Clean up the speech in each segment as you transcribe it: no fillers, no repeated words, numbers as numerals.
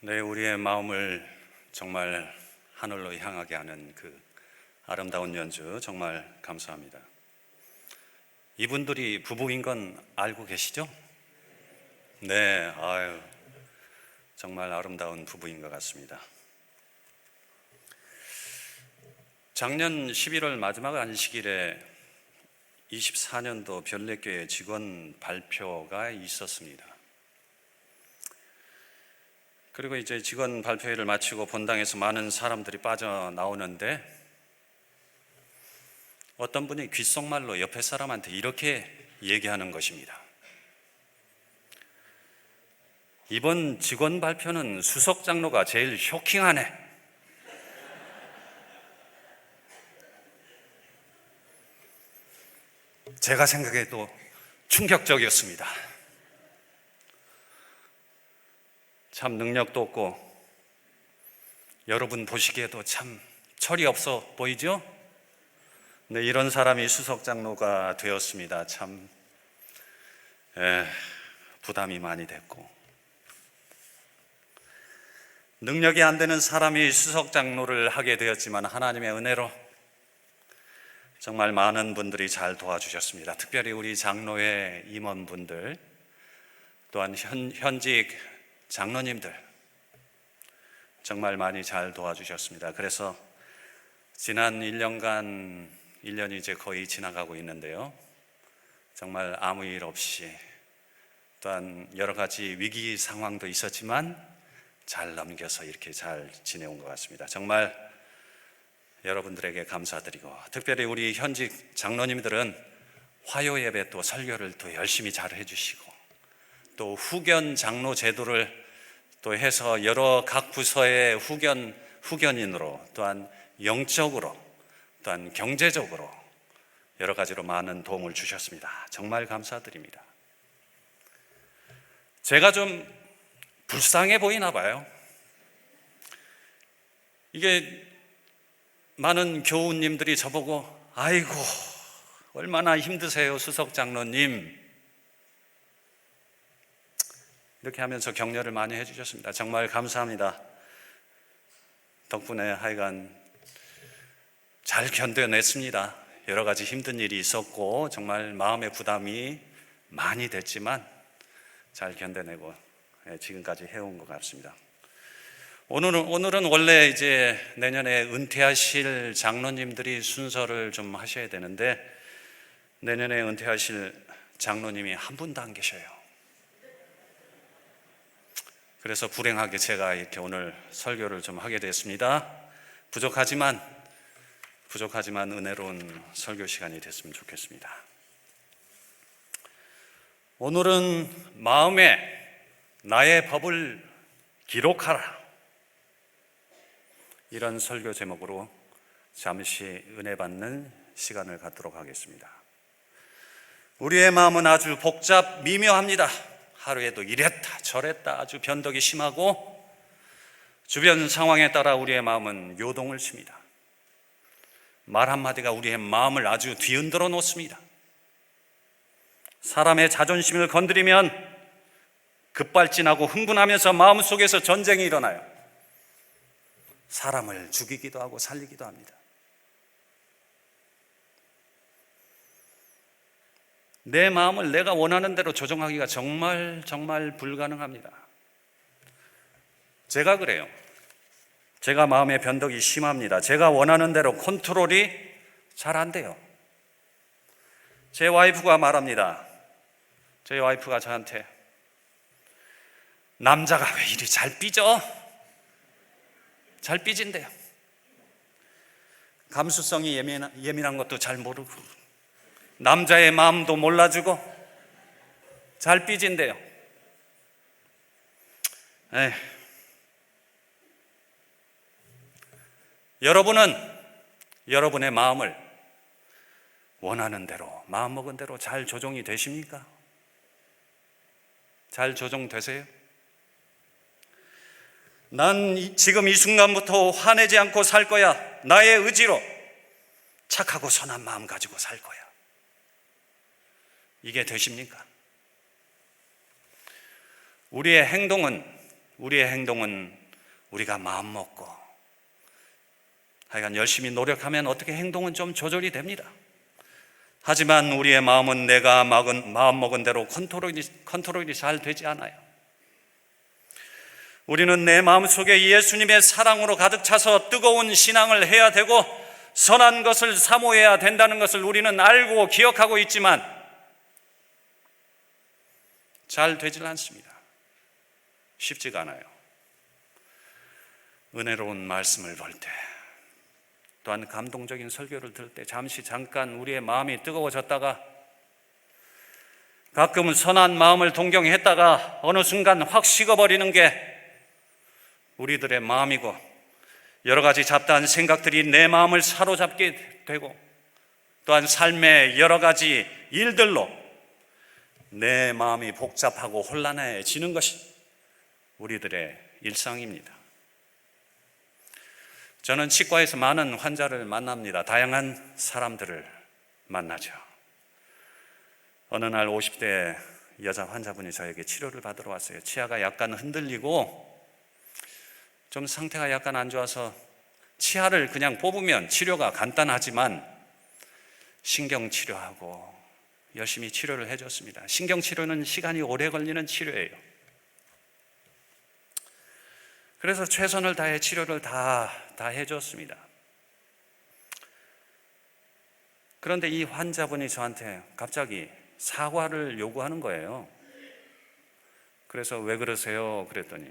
네, 우리의 마음을 정말 하늘로 향하게 하는 그 아름다운 연주 정말 감사합니다. 이분들이 부부인 건 알고 계시죠? 네, 정말 아름다운 부부인 것 같습니다. 작년 11월 마지막 안식일에 24년도 변례교회 직원 발표가 있었습니다. 그리고 이제 직원 발표회를 마치고 본당에서 많은 사람들이 빠져나오는데 어떤 분이 귓속말로 옆에 사람한테 이렇게 얘기하는 것입니다. 이번 직원 발표는 수석 장로가 제일 쇼킹하네. 제가 생각해도 충격적이었습니다. 참 능력도 없고 여러분 보시기에도 참 철이 없어 보이죠? 네, 이런 사람이 수석 장로가 되었습니다. 참 부담이 많이 됐고, 능력이 안 되는 사람이 수석 장로를 하게 되었지만 하나님의 은혜로 정말 많은 분들이 잘 도와주셨습니다. 특별히 우리 장로회 임원분들, 또한 현직 장로님들 정말 많이 잘 도와주셨습니다. 그래서 지난 1년이 이제 거의 지나가고 있는데요, 정말 아무 일 없이, 또한 여러 가지 위기 상황도 있었지만 잘 넘겨서 이렇게 잘 지내온 것 같습니다. 정말 여러분들에게 감사드리고, 특별히 우리 현직 장로님들은 화요 예배 또 설교를 또 열심히 잘 해주시고, 또 후견 장로 제도를 또 해서 여러 각 부서의 후견인으로, 또한 영적으로, 또한 경제적으로 여러 가지로 많은 도움을 주셨습니다. 정말 감사드립니다. 제가 좀 불쌍해 보이나 봐요. 이게 많은 교우님들이 저보고 아이고 얼마나 힘드세요 수석 장로님, 이렇게 하면서 격려를 많이 해주셨습니다. 정말 감사합니다. 덕분에 하여간 잘 견뎌냈습니다. 여러 가지 힘든 일이 있었고 정말 마음의 부담이 많이 됐지만 잘 견뎌내고 지금까지 해온 것 같습니다. 오늘은 원래 이제 내년에 은퇴하실 장로님들이 순서를 좀 하셔야 되는데, 내년에 은퇴하실 장로님이 한 분도 안 계셔요. 그래서 불행하게 제가 이렇게 오늘 설교를 좀 하게 됐습니다. 부족하지만 은혜로운 설교 시간이 됐으면 좋겠습니다. 오늘은 마음에 나의 법을 기록하라, 이런 설교 제목으로 잠시 은혜 받는 시간을 갖도록 하겠습니다. 우리의 마음은 아주 미묘합니다. 하루에도 이랬다 저랬다 아주 변덕이 심하고, 주변 상황에 따라 우리의 마음은 요동을 칩니다. 말 한마디가 우리의 마음을 아주 뒤흔들어 놓습니다. 사람의 자존심을 건드리면 급발진하고 흥분하면서 마음속에서 전쟁이 일어나요. 사람을 죽이기도 하고 살리기도 합니다. 내 마음을 내가 원하는 대로 조정하기가 정말 불가능합니다. 제가 그래요. 제가 마음의 변덕이 심합니다. 제가 원하는 대로 컨트롤이 잘 안 돼요. 제 와이프가 말합니다. 제 와이프가 저한테 남자가 왜 이리 잘 삐져? 잘 삐진대요. 감수성이 예민한 것도 잘 모르고 남자의 마음도 몰라주고 잘 삐진대요. 여러분은 여러분의 마음을 원하는 대로, 마음먹은 대로 잘 조정이 되십니까? 잘 조정되세요? 난 지금 이 순간부터 화내지 않고 살 거야. 나의 의지로 착하고 선한 마음 가지고 살 거야. 이게 되십니까? 우리의 행동은 우리의 행동은 우리가 마음먹고 하여간 열심히 노력하면 어떻게 행동은 좀 조절이 됩니다. 하지만 우리의 마음은 내가 마음먹은 대로 컨트롤이 잘 되지 않아요. 우리는 내 마음속에 예수님의 사랑으로 가득 차서 뜨거운 신앙을 해야 되고 선한 것을 사모해야 된다는 것을 우리는 알고 기억하고 있지만 잘 되질 않습니다. 쉽지가 않아요. 은혜로운 말씀을 볼 때, 또한 감동적인 설교를 들을 때 잠깐 우리의 마음이 뜨거워졌다가 가끔은 선한 마음을 동경했다가 어느 순간 확 식어버리는 게 우리들의 마음이고, 여러 가지 잡다한 생각들이 내 마음을 사로잡게 되고, 또한 삶의 여러 가지 일들로 내 마음이 복잡하고 혼란해지는 것이 우리들의 일상입니다. 저는 치과에서 많은 환자를 만납니다. 다양한 사람들을 만나죠. 어느 날 50대 여자 환자분이 저에게 치료를 받으러 왔어요. 치아가 약간 흔들리고 좀 상태가 약간 안 좋아서 치아를 그냥 뽑으면 치료가 간단하지만 신경치료하고 열심히 치료를 해줬습니다. 신경치료는 시간이 오래 걸리는 치료예요. 그래서 최선을 다해 치료를 다 해줬습니다. 그런데 이 환자분이 저한테 갑자기 사과를 요구하는 거예요. 그래서 왜 그러세요? 그랬더니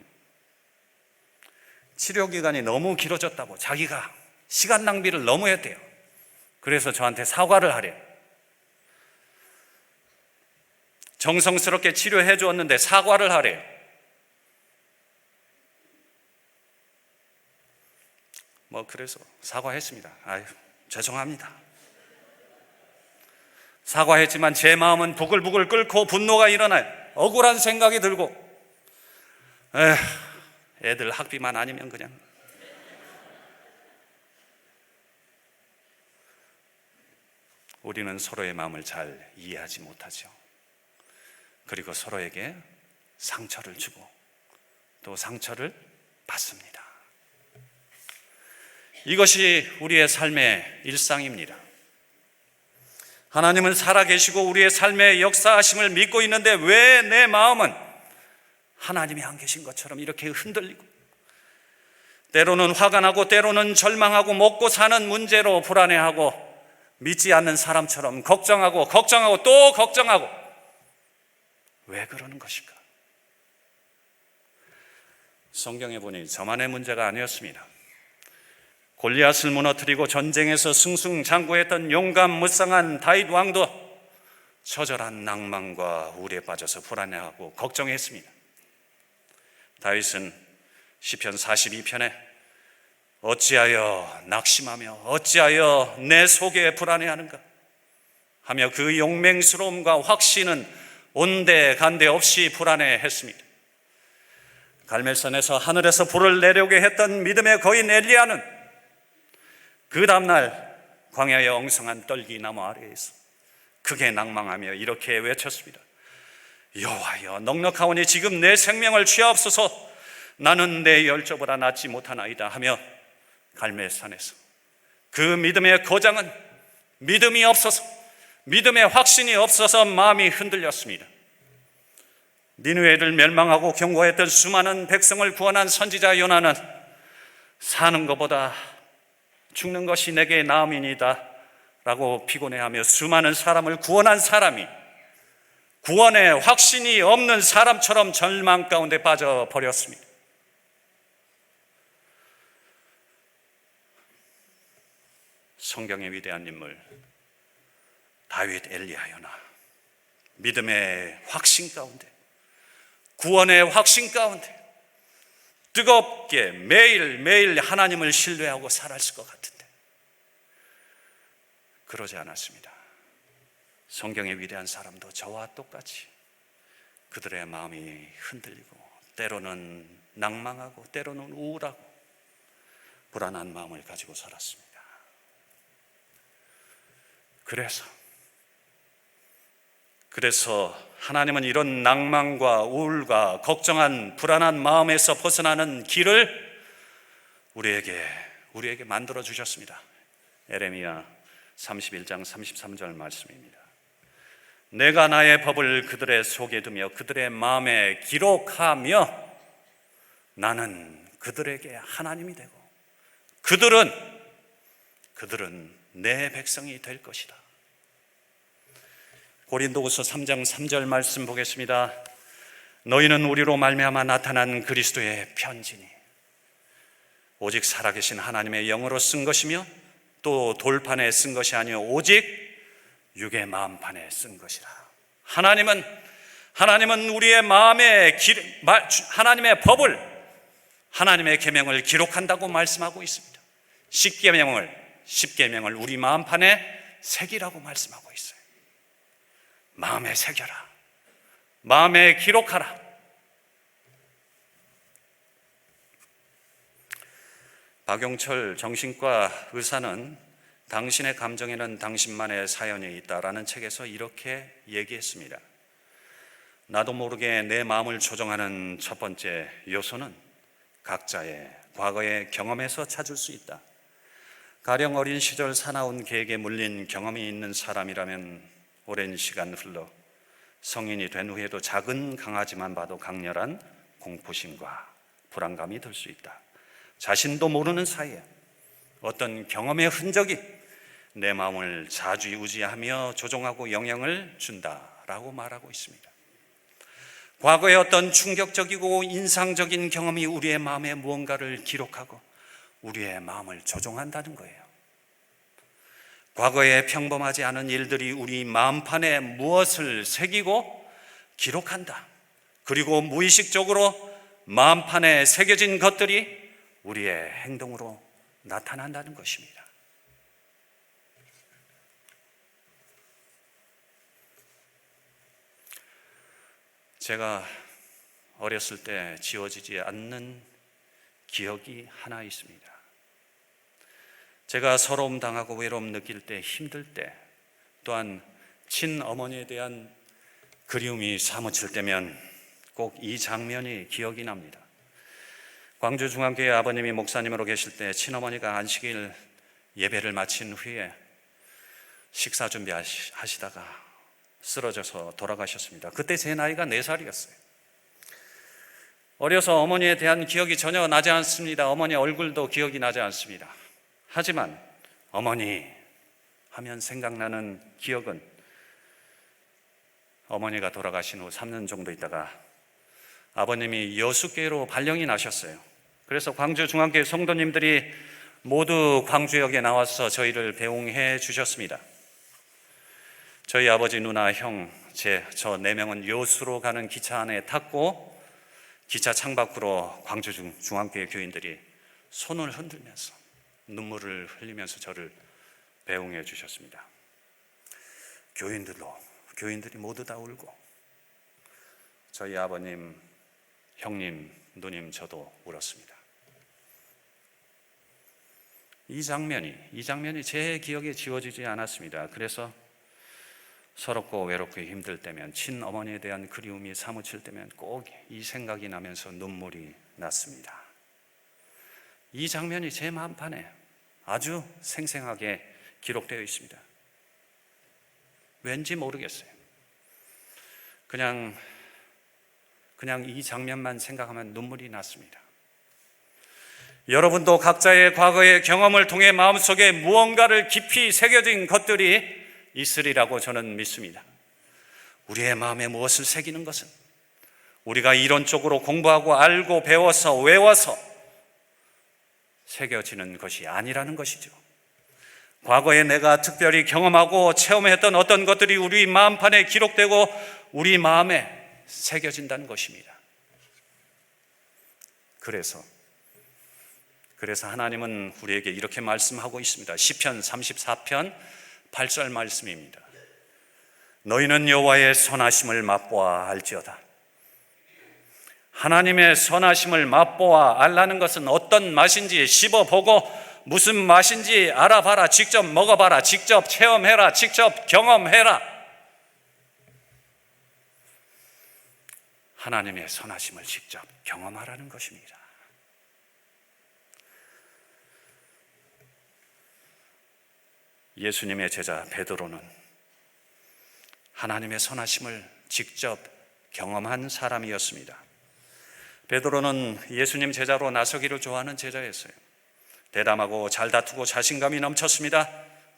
치료 기간이 너무 길어졌다고, 자기가 시간 낭비를 너무 했대요. 그래서 저한테 사과를 하래요. 정성스럽게 치료해 주었는데 사과를 하래요. 그래서 사과했습니다. 아유, 죄송합니다. 사과했지만 제 마음은 부글부글 끓고 분노가 일어나요. 억울한 생각이 들고, 애들 학비만 아니면 그냥. 우리는 서로의 마음을 잘 이해하지 못하죠. 그리고 서로에게 상처를 주고 또 상처를 받습니다. 이것이 우리의 삶의 일상입니다. 하나님은 살아계시고 우리의 삶의 역사하심을 믿고 있는데 왜 내 마음은 하나님이 안 계신 것처럼 이렇게 흔들리고, 때로는 화가 나고 때로는 절망하고 먹고 사는 문제로 불안해하고 믿지 않는 사람처럼 걱정하고 또 걱정하고, 왜 그러는 것일까? 성경에 보니 저만의 문제가 아니었습니다. 골리앗을 무너뜨리고 전쟁에서 승승장구했던 용감 무쌍한 다윗 왕도 처절한 낭만과 우울에 빠져서 불안해하고 걱정했습니다. 다윗은 시편 42편에 어찌하여 낙심하며 어찌하여 내 속에 불안해하는가 하며 그 용맹스러움과 확신은 온데간데 없이 불안해했습니다. 갈멜산에서 하늘에서 불을 내려오게 했던 믿음의 거인 엘리야는 그 다음날 광야의 엉성한 떨기나무 아래에서 크게 낭망하며 이렇게 외쳤습니다. 여호와여, 넉넉하오니 지금 내 생명을 취하옵소서. 나는 내 열조보다 낫지 못하나이다 하며 갈멜산에서 그 믿음의 거장은 믿음이 없어서, 믿음의 확신이 없어서 마음이 흔들렸습니다. 니느웨를 멸망하고 경고했던 수많은 백성을 구원한 선지자 요나는 사는 것보다 죽는 것이 내게 나음이니이다 라고 피곤해하며 수많은 사람을 구원한 사람이 구원의 확신이 없는 사람처럼 절망 가운데 빠져버렸습니다. 성경의 위대한 인물 다윗, 엘리야, 요나, 믿음의 확신 가운데, 구원의 확신 가운데 뜨겁게 매일매일 하나님을 신뢰하고 살았을 것 같은데 그러지 않았습니다. 성경의 위대한 사람도 저와 똑같이 그들의 마음이 흔들리고 때로는 낭망하고 때로는 우울하고 불안한 마음을 가지고 살았습니다. 그래서 그래서 하나님은 이런 낭만과 우울과 걱정한 불안한 마음에서 벗어나는 길을 우리에게 만들어 주셨습니다. 에레미야 31장 33절 말씀입니다. 내가 나의 법을 그들의 속에 두며 그들의 마음에 기록하며 나는 그들에게 하나님이 되고 그들은 내 백성이 될 것이다. 고린도후서 3장 3절 말씀 보겠습니다. 너희는 우리로 말미암아 나타난 그리스도의 편지니 오직 살아계신 하나님의 영으로 쓴 것이며 또 돌판에 쓴 것이 아니요 오직 육의 마음판에 쓴 것이라. 하나님은 우리의 마음에 하나님의 법을, 하나님의 계명을 기록한다고 말씀하고 있습니다. 십계명을 우리 마음판에 새기라고 말씀하고 있어요. 마음에 새겨라. 마음에 기록하라. 박용철 정신과 의사는 당신의 감정에는 당신만의 사연이 있다라는 책에서 이렇게 얘기했습니다. 나도 모르게 내 마음을 조정하는 첫 번째 요소는 각자의 과거의 경험에서 찾을 수 있다. 가령 어린 시절 사나운 계획에 물린 경험이 있는 사람이라면 오랜 시간 흘러 성인이 된 후에도 작은 강아지만 봐도 강렬한 공포심과 불안감이 들 수 있다. 자신도 모르는 사이에 어떤 경험의 흔적이 내 마음을 좌지우지하며 조종하고 영향을 준다라고 말하고 있습니다. 과거의 어떤 충격적이고 인상적인 경험이 우리의 마음에 무언가를 기록하고 우리의 마음을 조종한다는 거예요. 과거에 평범하지 않은 일들이 우리 마음판에 무엇을 새기고 기록한다. 그리고 무의식적으로 마음판에 새겨진 것들이 우리의 행동으로 나타난다는 것입니다. 제가 어렸을 때 지워지지 않는 기억이 하나 있습니다. 제가 서러움 당하고 외로움 느낄 때, 힘들 때, 또한 친어머니에 대한 그리움이 사무칠 때면 꼭 이 장면이 기억이 납니다. 광주중앙교회 아버님이 목사님으로 계실 때 친어머니가 안식일 예배를 마친 후에 식사 준비하시다가 쓰러져서 돌아가셨습니다. 그때 제 나이가 4살이었어요. 어려서 어머니에 대한 기억이 전혀 나지 않습니다. 어머니 얼굴도 기억이 나지 않습니다. 하지만 어머니 하면 생각나는 기억은 어머니가 돌아가신 후 3년 정도 있다가 아버님이 여수교회로 발령이 나셨어요. 그래서 광주중앙교회 성도님들이 모두 광주역에 나와서 저희를 배웅해 주셨습니다. 저희 아버지, 누나, 형, 저 4명은 여수로 가는 기차 안에 탔고 기차 창밖으로 광주중앙교회 교인들이 손을 흔들면서 눈물을 흘리면서 저를 배웅해 주셨습니다. 교인들이 모두 다 울고 저희 아버님, 형님, 누님, 저도 울었습니다. 이 장면이 제 기억에 지워지지 않았습니다. 그래서 서럽고 외롭고 힘들 때면, 친어머니에 대한 그리움이 사무칠 때면 꼭 이 생각이 나면서 눈물이 났습니다. 이 장면이 제 마음판에 아주 생생하게 기록되어 있습니다. 왠지 모르겠어요. 그냥 이 장면만 생각하면 눈물이 났습니다. 여러분도 각자의 과거의 경험을 통해 마음속에 무언가를 깊이 새겨진 것들이 있으리라고 저는 믿습니다. 우리의 마음에 무엇을 새기는 것은 우리가 이론적으로 공부하고 알고 배워서 외워서 새겨지는 것이 아니라는 것이죠. 과거에 내가 특별히 경험하고 체험했던 어떤 것들이 우리 마음판에 기록되고 우리 마음에 새겨진다는 것입니다. 그래서 하나님은 우리에게 이렇게 말씀하고 있습니다. 시편 34편 8절 말씀입니다. 너희는 여호와의 선하심을 맛보아 알지어다. 하나님의 선하심을 맛보아 알라는 것은 어떤 맛인지 씹어보고 무슨 맛인지 알아봐라. 직접 먹어봐라. 직접 체험해라. 직접 경험해라. 하나님의 선하심을 직접 경험하라는 것입니다. 예수님의 제자 베드로는 하나님의 선하심을 직접 경험한 사람이었습니다. 베드로는 예수님 제자로 나서기를 좋아하는 제자였어요. 대담하고 잘 다투고 자신감이 넘쳤습니다.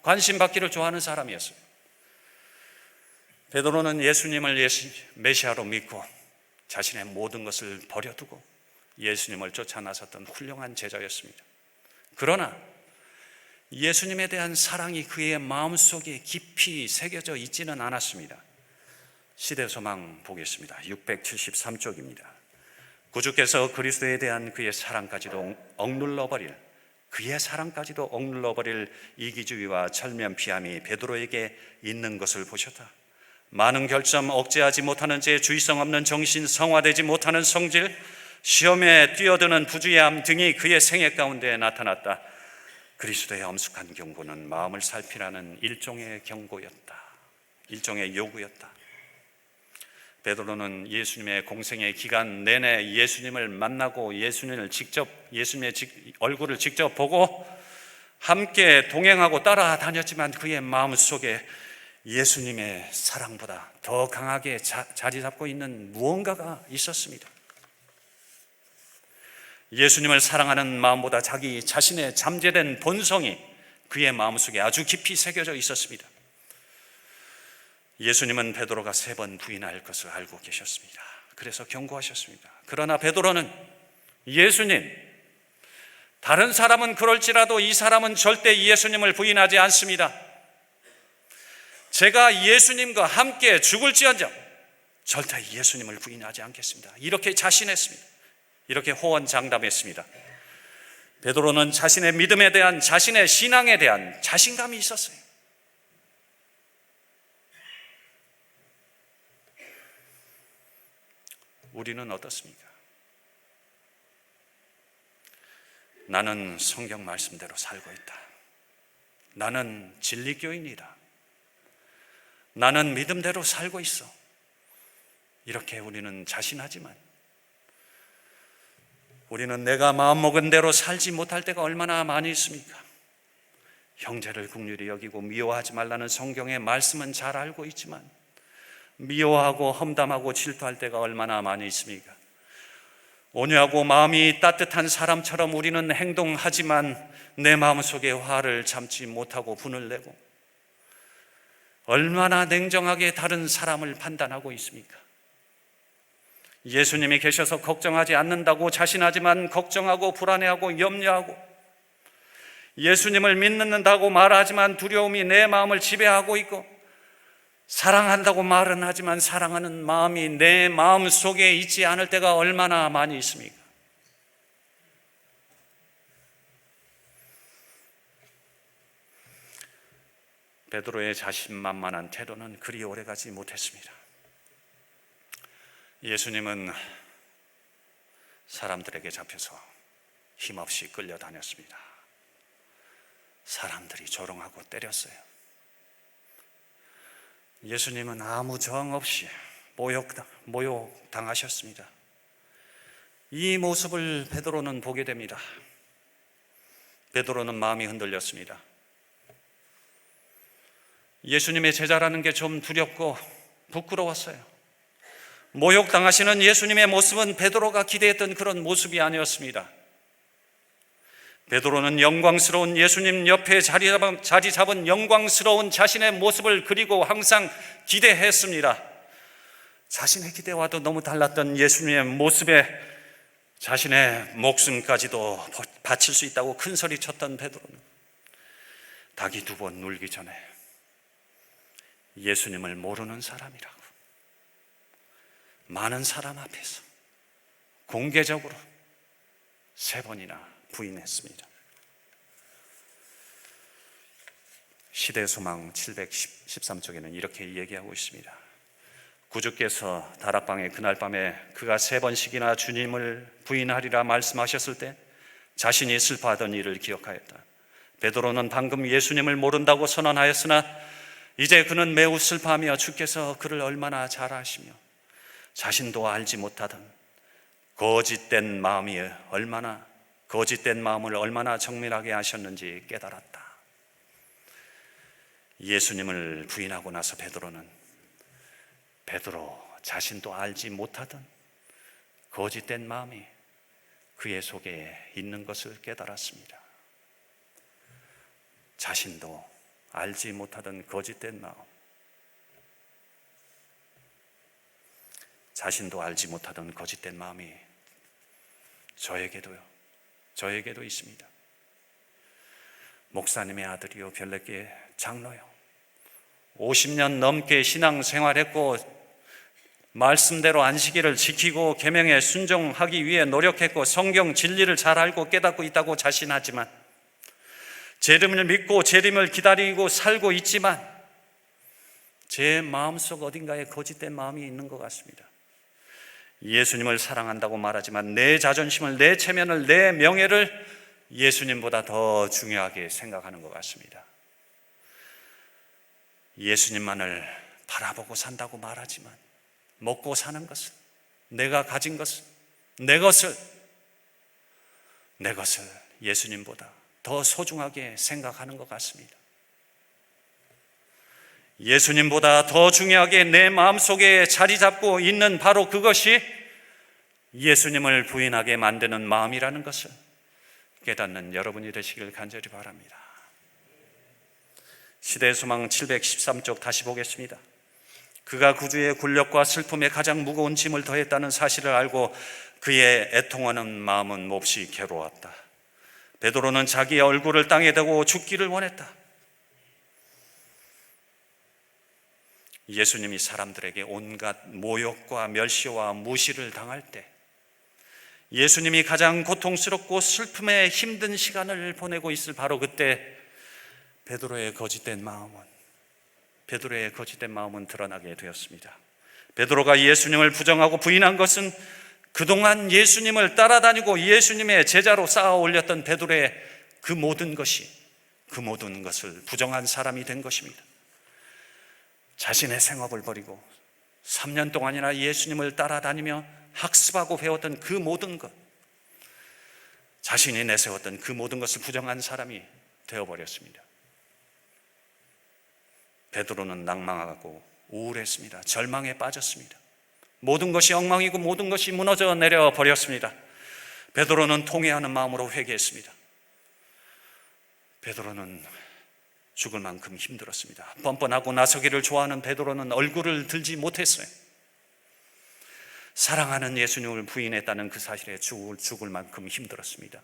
관심 받기를 좋아하는 사람이었어요. 베드로는 예수님을 메시아로 믿고 자신의 모든 것을 버려두고 예수님을 쫓아 나섰던 훌륭한 제자였습니다. 그러나 예수님에 대한 사랑이 그의 마음속에 깊이 새겨져 있지는 않았습니다. 시대소망 보겠습니다. 673쪽입니다. 구주께서 그리스도에 대한 그의 사랑까지도 억눌러버릴 이기주의와 철면피함이 베드로에게 있는 것을 보셨다. 많은 결점, 억제하지 못하는 죄, 주의성 없는 정신, 성화되지 못하는 성질, 시험에 뛰어드는 부주의함 등이 그의 생애 가운데 나타났다. 그리스도의 엄숙한 경고는 마음을 살피라는 일종의 경고였다. 일종의 요구였다. 베드로는 예수님의 공생의 기간 내내 예수님을 만나고 예수님의 얼굴을 직접 보고 함께 동행하고 따라다녔지만 그의 마음속에 예수님의 사랑보다 더 강하게 자리 잡고 있는 무언가가 있었습니다. 예수님을 사랑하는 마음보다 자기 자신의 잠재된 본성이 그의 마음속에 아주 깊이 새겨져 있었습니다. 예수님은 베드로가 3번 부인할 것을 알고 계셨습니다. 그래서 경고하셨습니다. 그러나 베드로는 예수님, 다른 사람은 그럴지라도 이 사람은 절대 예수님을 부인하지 않습니다. 제가 예수님과 함께 죽을지언정 절대 예수님을 부인하지 않겠습니다. 이렇게 자신했습니다. 이렇게 호언장담했습니다. 베드로는 자신의 믿음에 대한, 자신의 신앙에 대한 자신감이 있었어요. 우리는 어떻습니까? 나는 성경 말씀대로 살고 있다. 나는 진리교인이다. 나는 믿음대로 살고 있어. 이렇게 우리는 자신하지만 우리는 내가 마음먹은 대로 살지 못할 때가 얼마나 많이 있습니까? 형제를 긍휼히 여기고 미워하지 말라는 성경의 말씀은 잘 알고 있지만 미워하고 험담하고 질투할 때가 얼마나 많이 있습니까? 온유하고 마음이 따뜻한 사람처럼 우리는 행동하지만 내 마음속에 화를 참지 못하고 분을 내고 얼마나 냉정하게 다른 사람을 판단하고 있습니까? 예수님이 계셔서 걱정하지 않는다고 자신하지만 걱정하고 불안해하고 염려하고, 예수님을 믿는다고 말하지만 두려움이 내 마음을 지배하고 있고, 사랑한다고 말은 하지만 사랑하는 마음이 내 마음 속에 있지 않을 때가 얼마나 많이 있습니까? 베드로의 자신만만한 태도는 그리 오래가지 못했습니다. 예수님은 사람들에게 잡혀서 힘없이 끌려다녔습니다. 사람들이 조롱하고 때렸어요. 예수님은 아무 저항 없이 모욕당하셨습니다. 이 모습을 베드로는 보게 됩니다. 베드로는 마음이 흔들렸습니다. 예수님의 제자라는 게 좀 두렵고 부끄러웠어요. 모욕당하시는 예수님의 모습은 베드로가 기대했던 그런 모습이 아니었습니다. 베드로는 영광스러운 예수님 옆에 자리 잡은 영광스러운 자신의 모습을 그리고 항상 기대했습니다. 자신의 기대와도 너무 달랐던 예수님의 모습에 자신의 목숨까지도 바칠 수 있다고 큰 소리 쳤던 베드로는 닭이 2번 울기 전에 예수님을 모르는 사람이라고 많은 사람 앞에서 공개적으로 3번이나 부인했습니다. 시대소망 713쪽에는 이렇게 얘기하고 있습니다. 구주께서 다락방에 그날 밤에 그가 3번씩이나 주님을 부인하리라 말씀하셨을 때 자신이 슬퍼하던 일을 기억하였다. 베드로는 방금 예수님을 모른다고 선언하였으나 이제 그는 매우 슬퍼하며 주께서 그를 얼마나 잘 아시며 자신도 알지 못하던 거짓된 마음을 얼마나 정밀하게 하셨는지 깨달았다. 예수님을 부인하고 나서 베드로 자신도 알지 못하던 거짓된 마음이 그의 속에 있는 것을 깨달았습니다. 자신도 알지 못하던 거짓된 마음, 자신도 알지 못하던 거짓된 마음이 저에게도 있습니다. 목사님의 아들이요, 별내교회 장로요, 50년 넘게 신앙생활했고 말씀대로 안식일을 지키고 계명에 순종하기 위해 노력했고 성경 진리를 잘 알고 깨닫고 있다고 자신하지만, 재림을 믿고 재림을 기다리고 살고 있지만 제 마음속 어딘가에 거짓된 마음이 있는 것 같습니다. 예수님을 사랑한다고 말하지만 내 자존심을, 내 체면을, 내 명예를 예수님보다 더 중요하게 생각하는 것 같습니다. 예수님만을 바라보고 산다고 말하지만 먹고 사는 것을, 내가 가진 것을, 내 것을 예수님보다 더 소중하게 생각하는 것 같습니다. 예수님보다 더 중요하게 내 마음속에 자리 잡고 있는 바로 그것이 예수님을 부인하게 만드는 마음이라는 것을 깨닫는 여러분이 되시길 간절히 바랍니다. 시대의 소망 713쪽 다시 보겠습니다. 그가 구주의 굴욕과 슬픔에 가장 무거운 짐을 더했다는 사실을 알고 그의 애통하는 마음은 몹시 괴로웠다. 베드로는 자기의 얼굴을 땅에 대고 죽기를 원했다. 예수님이 사람들에게 온갖 모욕과 멸시와 무시를 당할 때, 예수님이 가장 고통스럽고 슬픔에 힘든 시간을 보내고 있을 바로 그때 베드로의 거짓된 마음은 드러나게 되었습니다. 베드로가 예수님을 부정하고 부인한 것은 그동안 예수님을 따라다니고 예수님의 제자로 쌓아 올렸던 베드로의 그 모든 것을 부정한 사람이 된 것입니다. 자신의 생업을 버리고 3년 동안이나 예수님을 따라다니며 학습하고 배웠던 그 모든 것, 자신이 내세웠던 그 모든 것을 부정한 사람이 되어버렸습니다. 베드로는 낭망하고 우울했습니다. 절망에 빠졌습니다. 모든 것이 엉망이고 모든 것이 무너져 내려 버렸습니다. 베드로는 통회하는 마음으로 회개했습니다. 베드로는 죽을 만큼 힘들었습니다. 뻔뻔하고 나서기를 좋아하는 베드로는 얼굴을 들지 못했어요. 사랑하는 예수님을 부인했다는 그 사실에 죽을 만큼 힘들었습니다.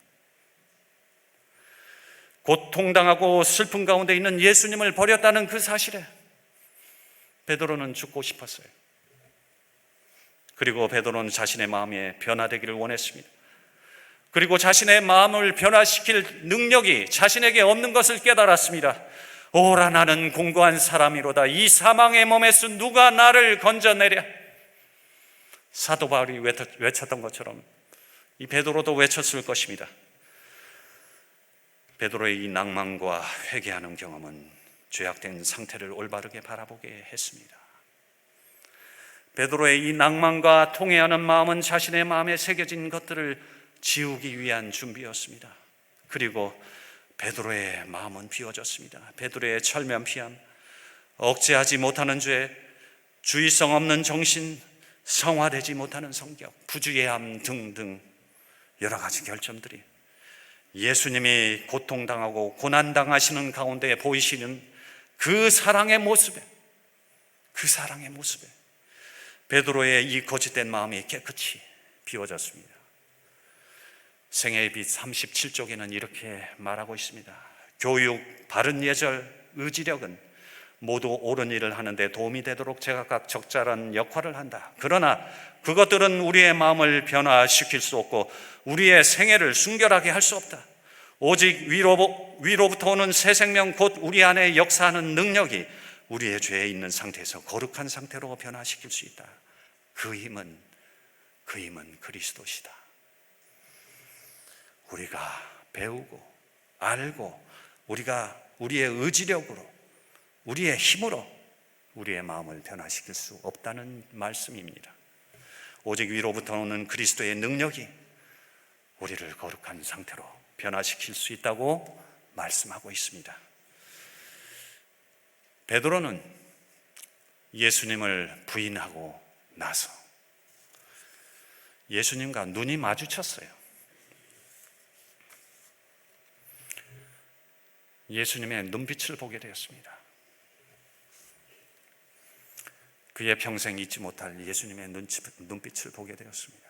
고통당하고 슬픔 가운데 있는 예수님을 버렸다는 그 사실에 베드로는 죽고 싶었어요. 그리고 베드로는 자신의 마음에 변화되기를 원했습니다. 그리고 자신의 마음을 변화시킬 능력이 자신에게 없는 것을 깨달았습니다. 오라, 나는 공고한 사람이로다. 이 사망의 몸에서 누가 나를 건져내랴. 사도 바울이 외쳤던 것처럼 이 베드로도 외쳤을 것입니다. 베드로의 이 낭만과 회개하는 경험은 죄악된 상태를 올바르게 바라보게 했습니다. 베드로의 이 낭만과 통회하는 마음은 자신의 마음에 새겨진 것들을 지우기 위한 준비였습니다. 그리고 베드로의 마음은 비워졌습니다. 베드로의 철면피함, 억제하지 못하는 죄, 주의성 없는 정신, 성화되지 못하는 성격, 부주의함 등등 여러 가지 결점들이 예수님이 고통당하고 고난당하시는 가운데 보이시는 그 사랑의 모습에 베드로의 이 거짓된 마음이 깨끗이 비워졌습니다. 생애의 빛 37쪽에는 이렇게 말하고 있습니다. 교육, 바른 예절, 의지력은 모두 옳은 일을 하는데 도움이 되도록 제각각 적절한 역할을 한다. 그러나 그것들은 우리의 마음을 변화시킬 수 없고 우리의 생애를 순결하게 할 수 없다. 오직 위로부터 오는 새 생명, 곧 우리 안에 역사하는 능력이 우리의 죄에 있는 상태에서 거룩한 상태로 변화시킬 수 있다. 그 힘은 그리스도시다. 우리가 배우고 알고 우리가 우리의 의지력으로, 우리의 힘으로 우리의 마음을 변화시킬 수 없다는 말씀입니다. 오직 위로부터 오는 그리스도의 능력이 우리를 거룩한 상태로 변화시킬 수 있다고 말씀하고 있습니다. 베드로는 예수님을 부인하고 나서 예수님과 눈이 마주쳤어요. 예수님의 눈빛을 보게 되었습니다. 그의 평생 잊지 못할 예수님의 눈빛을 보게 되었습니다.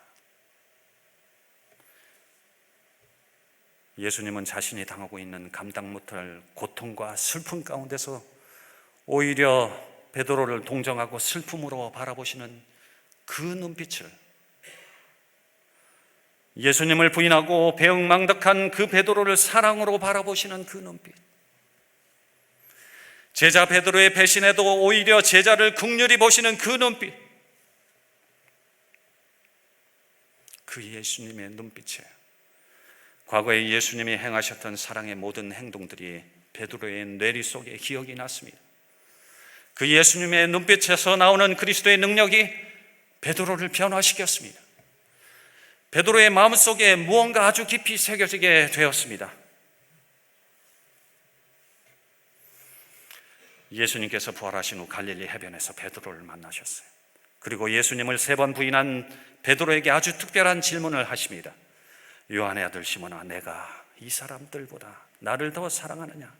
예수님은 자신이 당하고 있는 감당 못할 고통과 슬픔 가운데서 오히려 베드로를 동정하고 슬픔으로 바라보시는 그 눈빛을, 예수님을 부인하고 배응망덕한 그 베드로를 사랑으로 바라보시는 그 눈빛, 제자 베드로의 배신에도 오히려 제자를 긍휼히 보시는 그 눈빛, 그 예수님의 눈빛에 과거에 예수님이 행하셨던 사랑의 모든 행동들이 베드로의 뇌리 속에 기억이 났습니다. 그 예수님의 눈빛에서 나오는 그리스도의 능력이 베드로를 변화시켰습니다. 베드로의 마음속에 무언가 아주 깊이 새겨지게 되었습니다. 예수님께서 부활하신 후 갈릴리 해변에서 베드로를 만나셨어요. 그리고 예수님을 3번 부인한 베드로에게 아주 특별한 질문을 하십니다. 요한의 아들 시몬아, 내가 이 사람들보다 나를 더 사랑하느냐?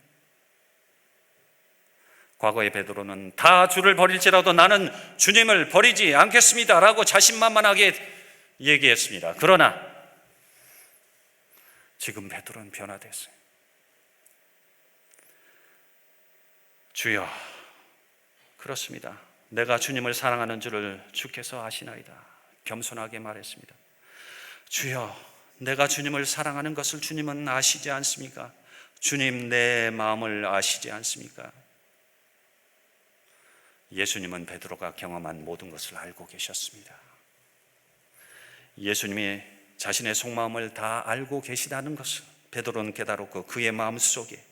과거의 베드로는 다 주를 버릴지라도 나는 주님을 버리지 않겠습니다 라고 자신만만하게 얘기했습니다. 그러나 지금 베드로는 변화됐어요. 주여, 그렇습니다. 내가 주님을 사랑하는 줄을 주께서 아시나이다. 겸손하게 말했습니다. 주여, 내가 주님을 사랑하는 것을 주님은 아시지 않습니까? 주님, 내 마음을 아시지 않습니까? 예수님은 베드로가 경험한 모든 것을 알고 계셨습니다. 예수님이 자신의 속마음을 다 알고 계시다는 것을 베드로는 깨달았고, 그의 마음속에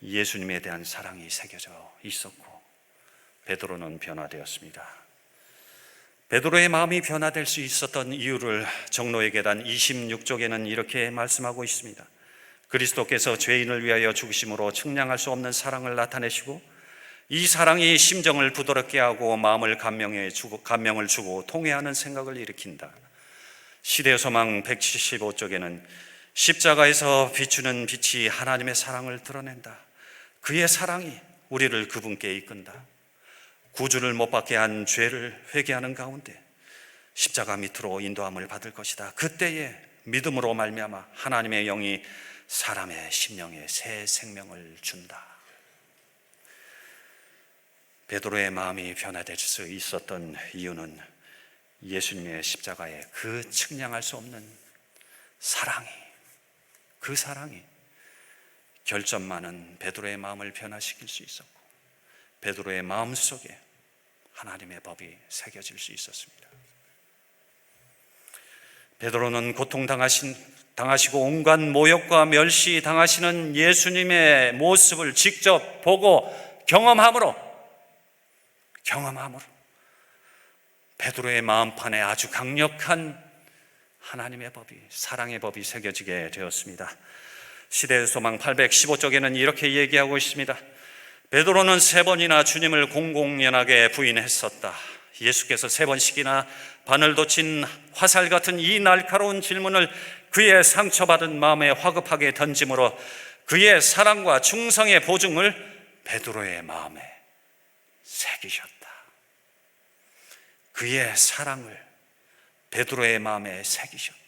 예수님에 대한 사랑이 새겨져 있었고 베드로는 변화되었습니다. 베드로의 마음이 변화될 수 있었던 이유를 정로의 계단 26쪽에는 이렇게 말씀하고 있습니다. 그리스도께서 죄인을 위하여 죽으심으로 측량할 수 없는 사랑을 나타내시고 이 사랑이 심정을 부드럽게 하고 마음을 감명을 주고 통회하는 생각을 일으킨다. 시대의 소망 175쪽에는 십자가에서 비추는 빛이 하나님의 사랑을 드러낸다. 그의 사랑이 우리를 그분께 이끈다. 구주를 못 받게 한 죄를 회개하는 가운데 십자가 밑으로 인도함을 받을 것이다. 그때에 믿음으로 말미암아 하나님의 영이 사람의 심령에 새 생명을 준다. 베드로의 마음이 변화될 수 있었던 이유는 예수님의 십자가의 그 측량할 수 없는 사랑이, 그 사랑이 결점 많은 베드로의 마음을 변화시킬 수 있었고 베드로의 마음 속에 하나님의 법이 새겨질 수 있었습니다. 베드로는 고통당하시고 온갖 모욕과 멸시 당하시는 예수님의 모습을 직접 보고 경험함으로 베드로의 마음판에 아주 강력한 하나님의 법이, 사랑의 법이 새겨지게 되었습니다. 시대의 소망 815쪽에는 이렇게 얘기하고 있습니다. 베드로는 3번이나 주님을 공공연하게 부인했었다. 예수께서 3번씩이나 바늘 돋친 화살 같은 이 날카로운 질문을 그의 상처받은 마음에 화급하게 던짐으로 그의 사랑과 충성의 보증을 베드로의 마음에 새기셨다. 그의 사랑을 베드로의 마음에 새기셨다.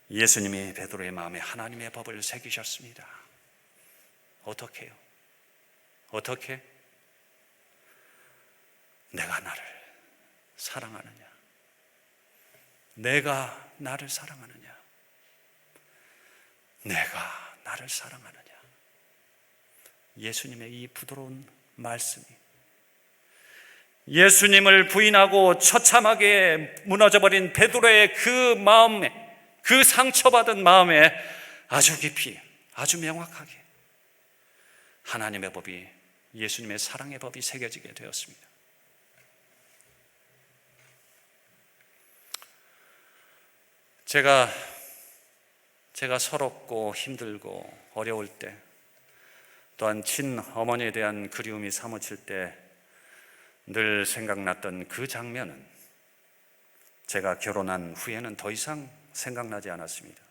예수님이 베드로의 마음에 하나님의 법을 새기셨습니다. 어떻게요? 어떻게? 내가 나를 사랑하느냐? 내가 나를 사랑하느냐? 내가 나를 사랑하느냐? 예수님의 이 부드러운 말씀이 예수님을 부인하고 처참하게 무너져버린 베드로의 그 마음에, 그 상처받은 마음에 아주 깊이, 아주 명확하게 하나님의 법이, 예수님의 사랑의 법이 새겨지게 되었습니다. 제가 서럽고 힘들고 어려울 때, 또한 친어머니에 대한 그리움이 사무칠 때 늘 생각났던 그 장면은 제가 결혼한 후에는 더 이상 생각나지 않았습니다.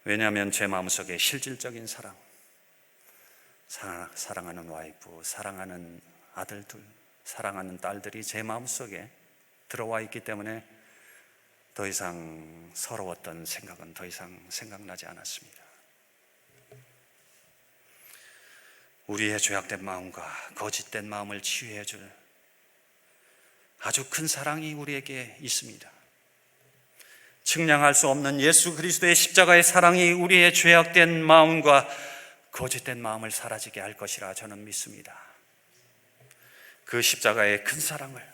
왜냐하면 제 마음속에 실질적인 사랑하는 와이프, 사랑하는 아들들, 사랑하는 딸들이 제 마음속에 들어와 있기 때문에 더 이상 서러웠던 생각은 더 이상 생각나지 않았습니다. 우리의 죄악된 마음과 거짓된 마음을 치유해 줄 아주 큰 사랑이 우리에게 있습니다. 측량할 수 없는 예수 그리스도의 십자가의 사랑이 우리의 죄악된 마음과 거짓된 마음을 사라지게 할 것이라 저는 믿습니다. 그 십자가의 큰 사랑을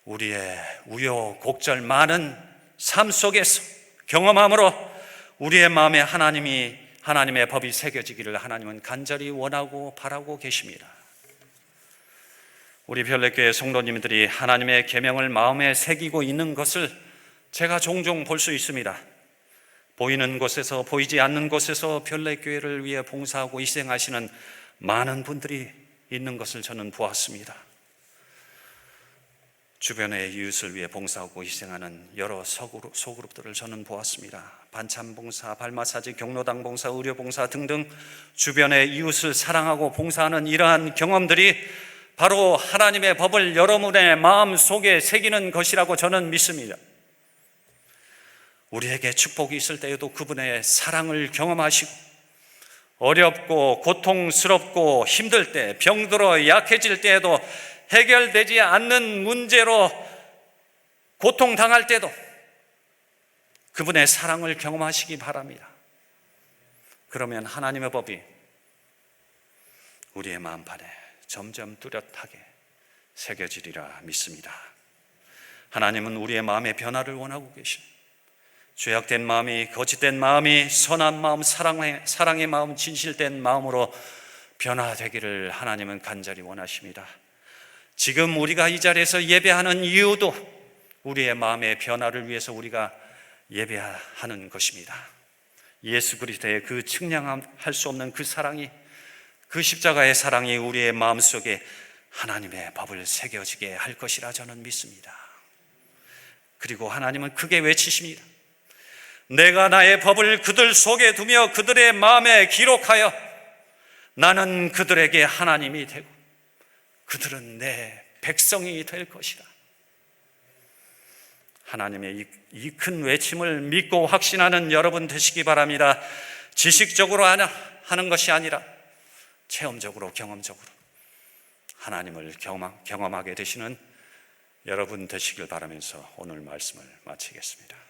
우리의 우여곡절 많은 삶 속에서 경험함으로 우리의 마음에 하나님의 법이 새겨지기를 하나님은 간절히 원하고 바라고 계십니다. 우리 별내교회 성도님들이 하나님의 계명을 마음에 새기고 있는 것을 제가 종종 볼 수 있습니다. 보이는 곳에서 보이지 않는 곳에서 별내교회를 위해 봉사하고 희생하시는 많은 분들이 있는 것을 저는 보았습니다. 주변의 이웃을 위해 봉사하고 희생하는 여러 소그룹들을 저는 보았습니다. 반찬 봉사, 발마사지, 경로당 봉사, 의료 봉사 등등 주변의 이웃을 사랑하고 봉사하는 이러한 경험들이 바로 하나님의 법을 여러분의 마음 속에 새기는 것이라고 저는 믿습니다. 우리에게 축복이 있을 때에도 그분의 사랑을 경험하시고, 어렵고 고통스럽고 힘들 때, 병들어 약해질 때에도, 해결되지 않는 문제로 고통당할 때도 그분의 사랑을 경험하시기 바랍니다. 그러면 하나님의 법이 우리의 마음판에 점점 뚜렷하게 새겨지리라 믿습니다. 하나님은 우리의 마음의 변화를 원하고 계십니다. 죄악된 마음이, 거짓된 마음이 선한 마음, 사랑의 마음, 진실된 마음으로 변화되기를 하나님은 간절히 원하십니다. 지금 우리가 이 자리에서 예배하는 이유도 우리의 마음의 변화를 위해서 우리가 예배하는 것입니다. 예수 그리스도의 그 측량할 수 없는 그 사랑이, 그 십자가의 사랑이 우리의 마음속에 하나님의 법을 새겨지게 할 것이라 저는 믿습니다. 그리고 하나님은 크게 외치십니다. 내가 나의 법을 그들 속에 두며 그들의 마음에 기록하여 나는 그들에게 하나님이 되고 그들은 내 백성이 될 것이다. 하나님의 이 큰 외침을 믿고 확신하는 여러분 되시기 바랍니다. 지식적으로 하는 것이 아니라 체험적으로, 경험적으로 하나님을 경험하게 되시는 여러분 되시길 바라면서 오늘 말씀을 마치겠습니다.